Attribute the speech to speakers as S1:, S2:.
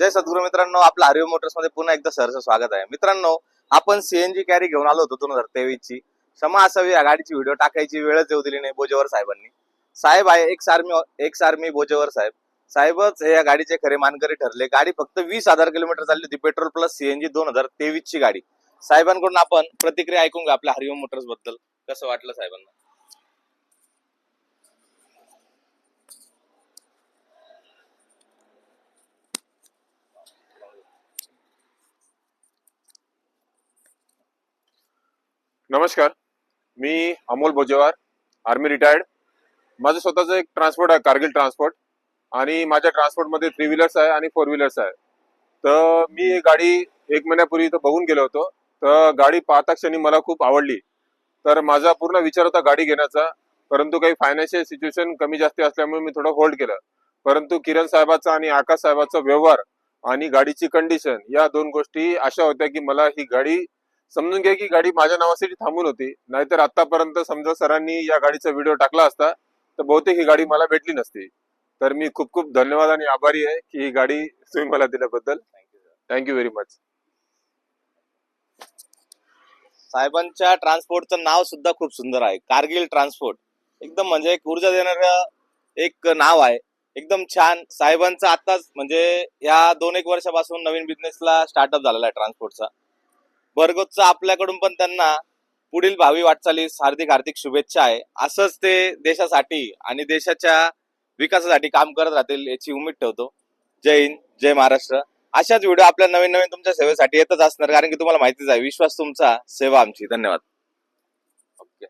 S1: जय सद्गुरू मित्रांनो, आपलं हरिओम मोटर्स मध्ये पुन्हा एकदा सहर्ष स्वागत आहे. मित्रांनो, आपण सीएनजी कॅरी घेऊन आलो होतो 2023 ची. क्षमा असावी, या गाडीची व्हिडिओ टाकायची वेळच येऊ दिली नाही बोजेवर साहेबांनी. साहेब आहे एक्स आर्मी बोजेवर साहेब. साहेबच या गाडीचे खरे मानकरी ठरले. गाडी फक्त 20,000 किलोमीटर चालली होती, पेट्रोल प्लस सीएनजी 2023 ची गाडी. साहेबांकडून आपण प्रतिक्रिया ऐकून घ्या आपल्या हरिओम मोटर्स बद्दल. कसं वाटलं साहेबांना?
S2: नमस्कार, मी अमोल बोजेवार, आर्मी रिटायर्ड. माझं स्वतःचं एक ट्रान्सपोर्ट आहे, कारगिल ट्रान्सपोर्ट. आणि माझ्या ट्रान्सपोर्टमध्ये 3 व्हीलर्स आहे आणि 4 व्हीलर्स आहे. तर मी ही गाडी 1 महिन्यापूर्वी इथं बघून गेलो होतो. तर गाडी पाहता क्षणी मला खूप आवडली. तर माझा पूर्ण विचार होता गाडी घेण्याचा, परंतु काही फायनान्शियल सिच्युएशन कमी जास्त असल्यामुळे मी थोडं होल्ड केलं. परंतु किरण साहेबाचा आणि आकाश साहेबाचा व्यवहार आणि गाडीची कंडिशन या 2 गोष्टी अशा होत्या की मला ही गाडी समजून घ्या की गाडी माझ्या नावासाठी थांबून होती. नाहीतर आतापर्यंत समजा सरांनी या गाडीचा व्हिडिओ टाकला असता तर बहुतेक ही गाडी मला भेटली नसती. तर मी खूप खूप धन्यवाद आणि आभारी आहे की ही गाडी तुम्ही मला दिल्याबद्दल. Thank you very much.
S1: साहेबांच्या ट्रान्सपोर्टचं नाव सुद्धा खूप सुंदर आहे, कारगिल ट्रान्सपोर्ट. एकदम म्हणजे एक ऊर्जा देणारं एक नाव आहे, एकदम छान. साहेबांचं आताच म्हणजे या 2-1 वर्षापासून नवीन बिझनेसला स्टार्टअप झालेला आहे ट्रान्सपोर्टचा. भरगोतचा आपल्याकडून पण त्यांना पुढील भावी वाटचालीस हार्दिक शुभेच्छा आहे. असंच ते देशासाठी आणि देशाच्या विकासासाठी काम करत राहतील याची उम्मीद ठेवतो. जय हिंद, जय महाराष्ट्र. अशाच व्हिडिओ आपल्या नवीन तुमच्या सेवेसाठी येतच असणार, कारण की तुम्हाला माहितीच आहे, विश्वास तुमचा, सेवा आमची. धन्यवाद.
S2: ओके.